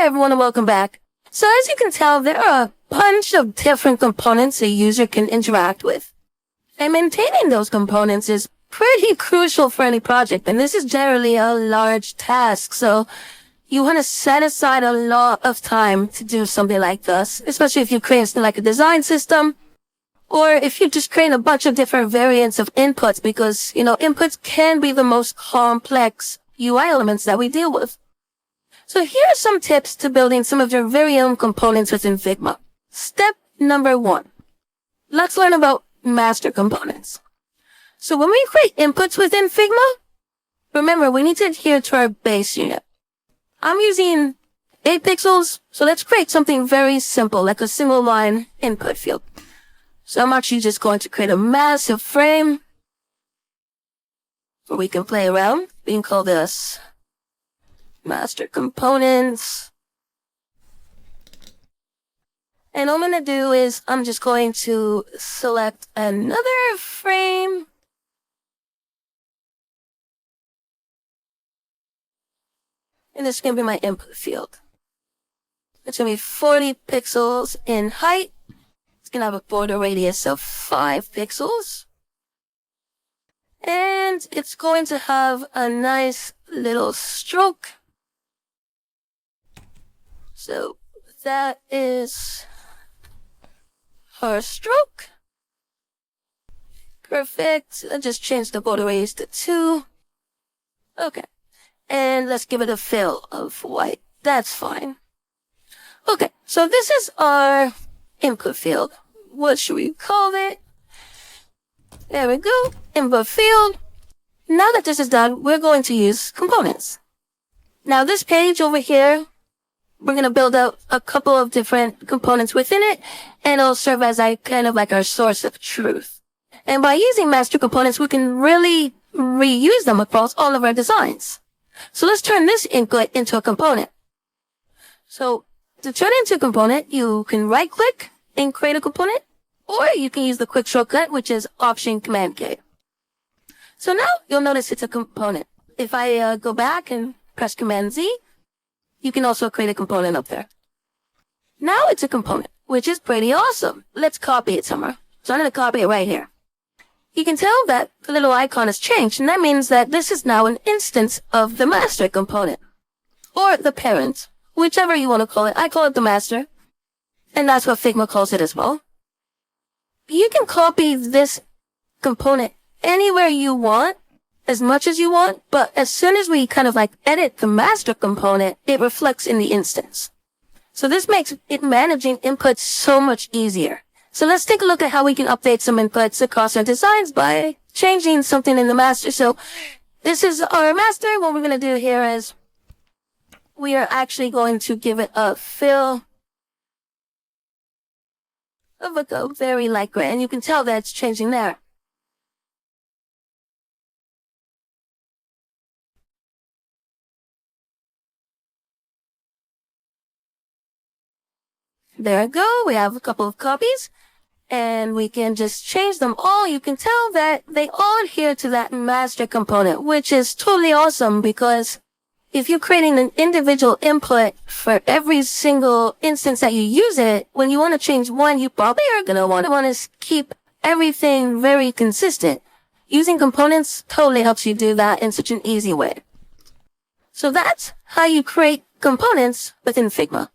everyone and welcome back. So as you can tell, there are a bunch of different components a user can interact with. And maintaining those components is pretty crucial for any project, and this is generally a large task, so you want to set aside a lot of time to do something like this, especially if you create like a design system, or if you just create a bunch of different variants of inputs, because, inputs can be the most complex UI elements that we deal with. So here are some tips to building some of your very own components within Figma. Step number 1. Let's learn about master components. So when we create inputs within Figma, remember we need to adhere to our base unit. I'm using 8 pixels, so let's create something very simple, like a single line input field. So I'm actually just going to create a massive frame where we can play around. We can call this master components. And all I'm going to do is I'm just going to select another frame. And this is going to be my input field. It's going to be 40 pixels in height. It's going to have a border radius of 5 pixels. And it's going to have a nice little stroke. So that is our stroke. Perfect. Let's just change the border radius to 2. Okay. And let's give it a fill of white. That's fine. Okay, so this is our input field. What should we call it? There we go. Input field. Now that this is done, we're going to use components. Now this page over here, we're going to build out a couple of different components within it, and it'll serve as kind of like our source of truth. And by using master components, we can really reuse them across all of our designs. So let's turn this input into a component. So to turn it into a component, you can right click and create a component, or you can use the quick shortcut, which is Option Command K. So now you'll notice it's a component. If I go back and press Command Z, you can also create a component up there. Now it's a component, which is pretty awesome. Let's copy it somewhere. So I'm going to copy it right here. You can tell that the little icon has changed, and that means that this is now an instance of the master component, or the parent, whichever you want to call it. I call it the master, and that's what Figma calls it as well. You can copy this component anywhere you want, as much as you want, but as soon as we kind of like edit the master component, it reflects in the instance. So this makes it managing inputs so much easier. So let's take a look at how we can update some inputs across our designs by changing something in the master. So this is our master. What we're going to do here is we are actually going to give it a fill of a very light gray. And you can tell that it's changing there. There we go. We have a couple of copies. And we can just change them all. You can tell that they all adhere to that master component, which is totally awesome, because if you're creating an individual input for every single instance that you use it, when you want to change one, you probably are going to want to keep everything very consistent. Using components totally helps you do that in such an easy way. So that's how you create components within Figma.